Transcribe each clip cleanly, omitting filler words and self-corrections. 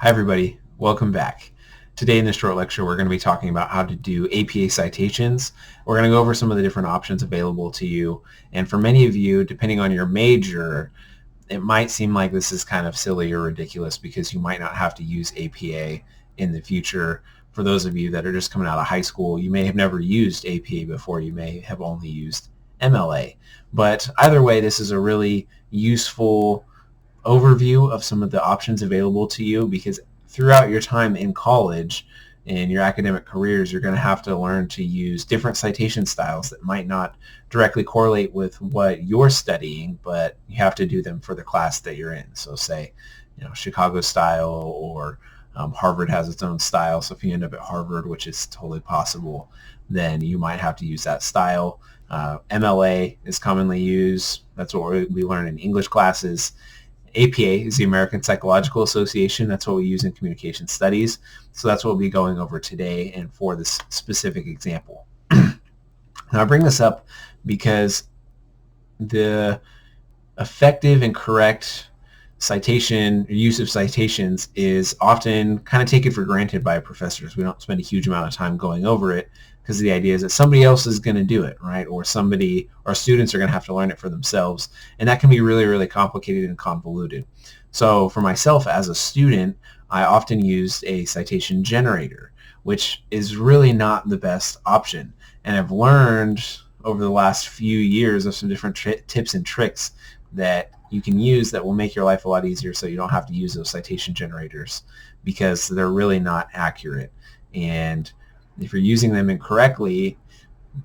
Hi everybody, welcome back. Today in this short lecture we're going to be talking about how to do APA citations. We're going to go over some of the different options available to you, and for many of you, depending on your major, it might seem like this is kind of silly or ridiculous because you might not have to use APA in the future. For those of you that are just coming out of high school, you may have never used APA before, you may have only used MLA. But either way, this is a really useful overview of some of the options available to you, because throughout your time in college and your academic careers, you're going to have to learn to use different citation styles that might not directly correlate with what you're studying, but you have to do them for the class that you're in. So say, Chicago style, or Harvard has its own style. So if you end up at Harvard, which is totally possible, then you might have to use that style. MLA is commonly used. That's what we learn in English classes. APA is the American Psychological Association. That's what we use in communication studies. So that's what we'll be going over today and for this specific example. Now I bring this up because the effective and correct citation or use of citations is often kind of taken for granted by professors. We don't spend a huge amount of time going over it because the idea is that somebody else is going to do it, right? Or students are going to have to learn it for themselves. And that can be really, really complicated and convoluted. So for myself as a student, I often used a citation generator, which is really not the best option. And I've learned over the last few years of some different tips and tricks that you can use that will make your life a lot easier, so you don't have to use those citation generators because they're really not accurate. And if you're using them incorrectly,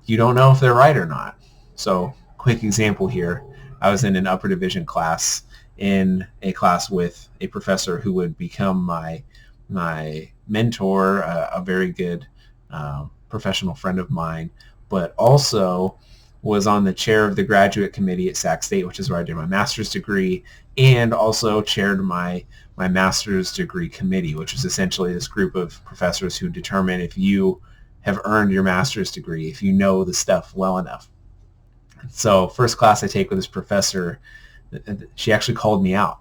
you don't know if they're right or not. So quick example here. I was in an upper division class, in a class with a professor who would become my mentor, a very good professional friend of mine, but also was on the chair of the graduate committee at Sac State, which is where I did my master's degree, and also chaired my master's degree committee, which is essentially this group of professors who determine if you have earned your master's degree, if you know the stuff well enough. So first class I take with this professor, she actually called me out,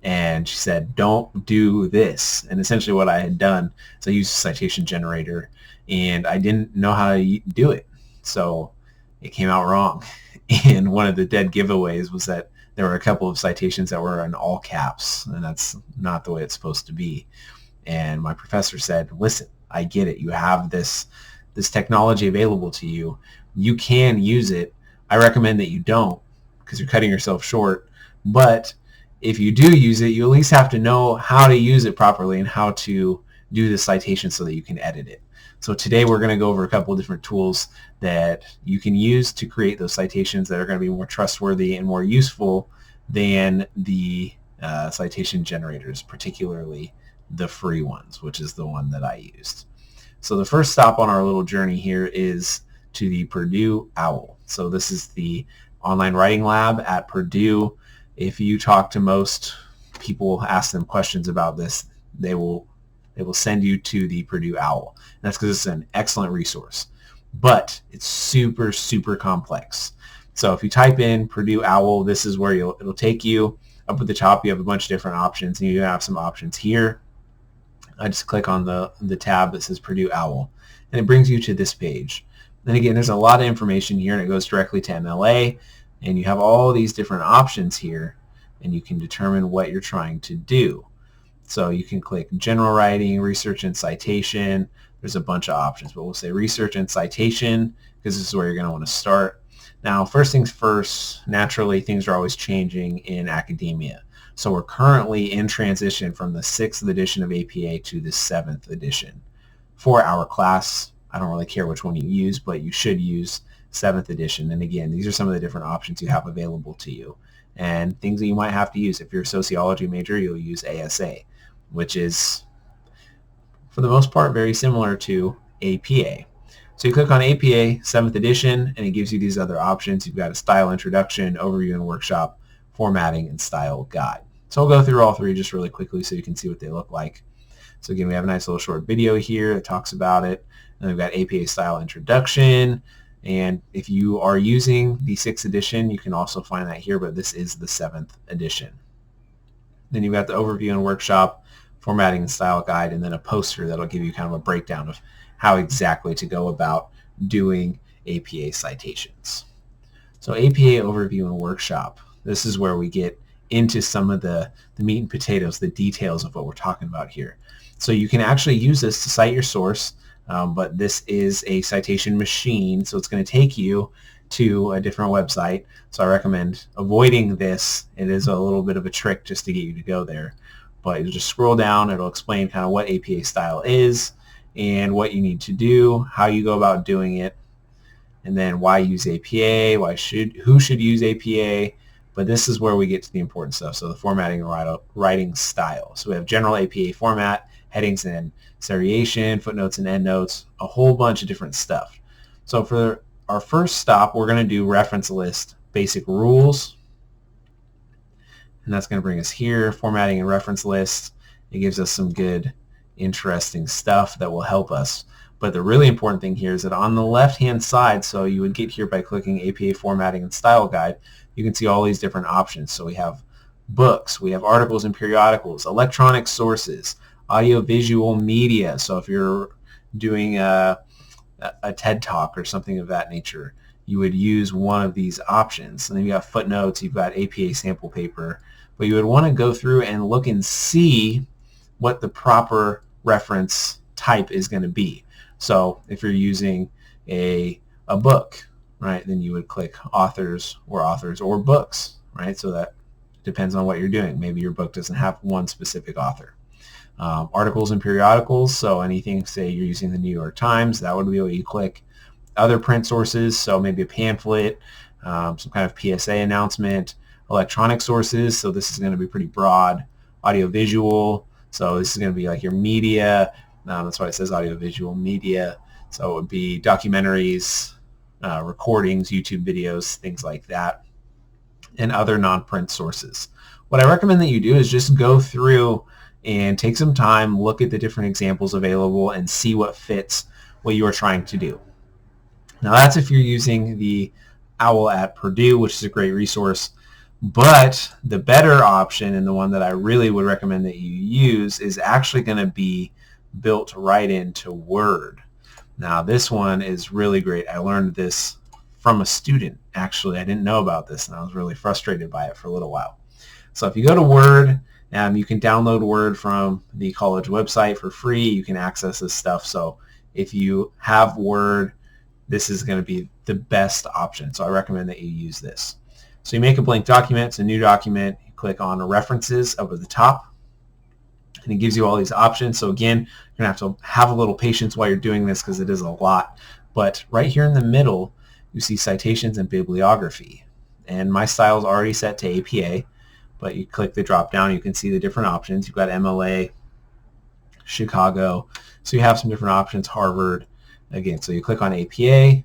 and she said, "Don't do this." And essentially what I had done is I used a citation generator, and I didn't know how to do it. So it came out wrong. And one of the dead giveaways was that there were a couple of citations that were in all caps, and that's not the way it's supposed to be. And my professor said, "Listen, I get it. You have this technology available to you. You can use it. I recommend that you don't, because you're cutting yourself short. But if you do use it, you at least have to know how to use it properly and how to do the citation so that you can edit it." So today we're going to go over a couple of different tools that you can use to create those citations that are going to be more trustworthy and more useful than the citation generators, particularly the free ones, which is the one that I used. So the first stop on our little journey here is to the Purdue OWL. So this is the online writing lab at Purdue. If you talk to most people, ask them questions about this, they will send you to the Purdue OWL. And that's because it's an excellent resource, but it's super, super complex. So if you type in Purdue OWL, this is where it'll take you. Up at the top, you have a bunch of different options, and you have some options here. I just click on the tab that says Purdue OWL, and it brings you to this page. Then again, there's a lot of information here, and it goes directly to MLA, and you have all these different options here, and you can determine what you're trying to do. So you can click general writing, research and citation. There's a bunch of options, but we'll say research and citation because this is where you're going to want to start. Now, first things first, naturally, things are always changing in academia. So we're currently in transition from the 6th edition of APA to the 7th edition. For our class, I don't really care which one you use, but you should use 7th edition. And again, these are some of the different options you have available to you and things that you might have to use. If you're a sociology major, you'll use ASA, which is, for the most part, very similar to APA. So you click on APA 7th edition, and it gives you these other options. You've got a style introduction, overview and workshop, formatting, and style guide. So I'll go through all three just really quickly so you can see what they look like. So again, we have a nice little short video here that talks about it. And we've got APA style introduction. And if you are using the 6th edition, you can also find that here, but this is the 7th edition. Then you've got the overview and workshop, formatting and style guide, and then a poster that'll give you kind of a breakdown of how exactly to go about doing APA citations. So APA overview and workshop. This is where we get into some of the meat and potatoes, the details of what we're talking about here. So you can actually use this to cite your source, but this is a citation machine, so it's going to take you to a different website. So I recommend avoiding this. It is a little bit of a trick just to get you to go there. But you just scroll down, it'll explain kind of what APA style is and what you need to do, how you go about doing it, and then why use APA, who should use APA. But this is where we get to the important stuff. So the formatting and writing style. So we have general APA format, headings and seriation, footnotes and endnotes, a whole bunch of different stuff. So for our first stop, we're going to do reference list basic rules. And that's going to bring us here, formatting and reference list. It gives us some good, interesting stuff that will help us. But the really important thing here is that on the left-hand side, so you would get here by clicking APA Formatting and Style Guide, you can see all these different options. So we have books, we have articles and periodicals, electronic sources, audiovisual media. So if you're doing a TED Talk or something of that nature, you would use one of these options. And then you have footnotes, you've got APA sample paper, but you would want to go through and look and see what the proper reference type is going to be. So if you're using a book, right, then you would click authors or books, right? So that depends on what you're doing. Maybe your book doesn't have one specific author. Articles and periodicals, so anything, say you're using the New York Times, that would be what you click. Other print sources, so maybe a pamphlet, some kind of PSA announcement. Electronic sources, so this is going to be pretty broad. Audiovisual, so this is going to be like your media. That's why it says audiovisual media. So it would be documentaries, recordings, YouTube videos, things like that, and other non-print sources. What I recommend that you do is just go through and take some time, look at the different examples available, and see what fits what you are trying to do. Now that's if you're using the OWL at Purdue, which is a great resource. But the better option, and the one that I really would recommend that you use, is actually going to be built right into Word. Now this one is really great. I learned this from a student, actually. I didn't know about this, and I was really frustrated by it for a little while. So if you go to Word, you can download Word from the college website for free. You can access this stuff. So if you have Word, this is going to be the best option. So I recommend that you use this. So you make a blank document. It's a new document. You click on References up at the top, and it gives you all these options. So again, you're going to have a little patience while you're doing this because it is a lot. But right here in the middle, you see Citations and Bibliography. And my style is already set to APA, but you click the drop down, you can see the different options. You've got MLA, Chicago. So you have some different options, Harvard. Again, so you click on APA,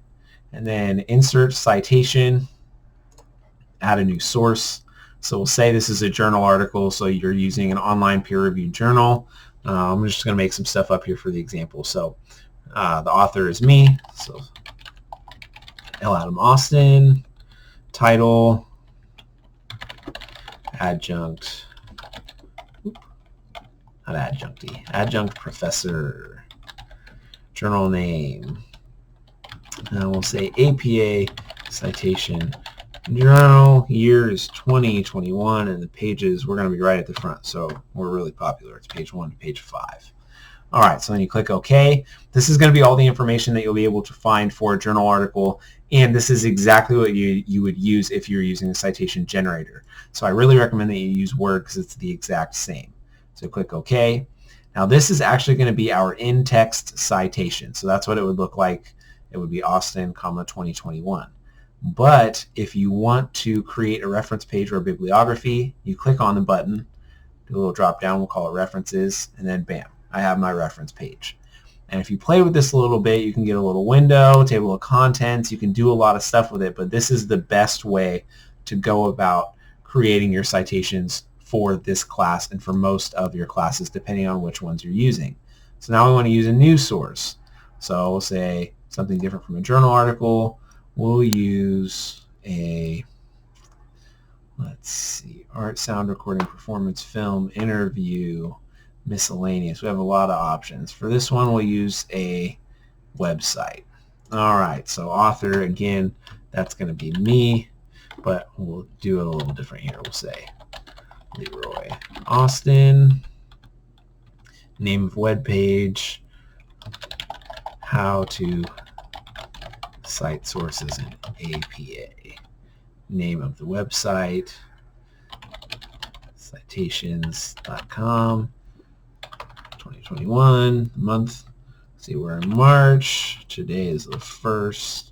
and then Insert Citation, add a new source. So we'll say this is a journal article, so you're using an online peer-reviewed journal. I'm just going to make some stuff up here for the example. So the author is me, so L. Adam Austin, title, adjunct, adjunct professor, journal name, and we'll say APA citation journal, year is 2021, and the pages, we're going to be right at the front, so we're really popular. It's page 1 to page 5. All right, so then you click OK. This is going to be all the information that you'll be able to find for a journal article, and this is exactly what you would use if you're using a citation generator. So I really recommend that you use Word because it's the exact same. So click OK. Now this is actually going to be our in-text citation, so that's what it would look like. It would be Austin, 2021. But if you want to create a reference page or a bibliography, you click on the button, do a little drop down, we'll call it References, and then bam, I have my reference page. And if you play with this a little bit, you can get a little window, table of contents, you can do a lot of stuff with it, but this is the best way to go about creating your citations for this class and for most of your classes, depending on which ones you're using. So now we want to use a news source. So we'll say something different from a journal article. We'll use a, let's see, art, sound recording, performance, film, interview, miscellaneous. We have a lot of options. For this one, we'll use a website. All right, so author, again, that's going to be me, but we'll do it a little different here. We'll say Leroy Austin, name of web page, how to cite sources in APA, name of the website, citations.com, 2021, month. See, we're in March. Today is the 1st.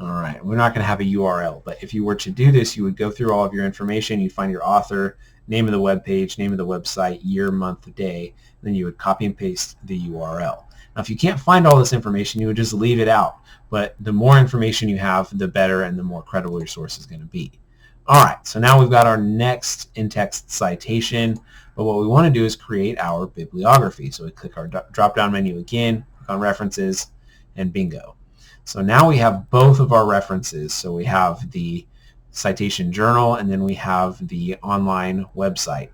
All right, we're not going to have a URL, but if you were to do this, you would go through all of your information. You'd find your author, name of the web page, name of the website, year, month, day, and then you would copy and paste the URL. Now, if you can't find all this information, you would just leave it out. But the more information you have, the better and the more credible your source is going to be. All right, so now we've got our next in-text citation, but what we want to do is create our bibliography. So we click our drop-down menu again, click on References, and bingo. So now we have both of our references. So we have the citation journal, and then we have the online website.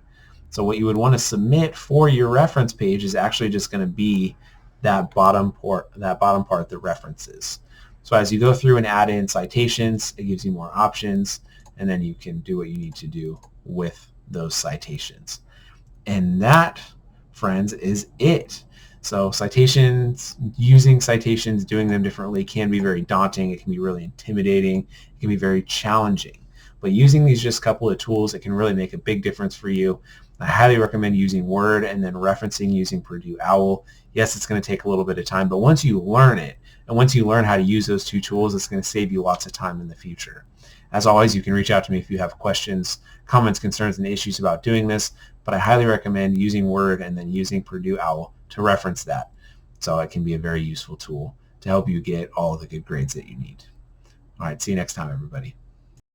So what you would want to submit for your reference page is actually just going to be that bottom part, the references. So as you go through and add in citations, it gives you more options, and then you can do what you need to do with those citations. And that, friends, is it. So citations, using citations, doing them differently can be very daunting. It can be really intimidating. It can be very challenging. But using these just couple of tools, it can really make a big difference for you. I highly recommend using Word and then referencing using Purdue OWL. Yes, it's going to take a little bit of time, but once you learn it, and once you learn how to use those two tools, it's going to save you lots of time in the future. As always, you can reach out to me if you have questions, comments, concerns, and issues about doing this, but I highly recommend using Word and then using Purdue OWL to reference that. So it can be a very useful tool to help you get all of the good grades that you need. All right, see you next time, everybody.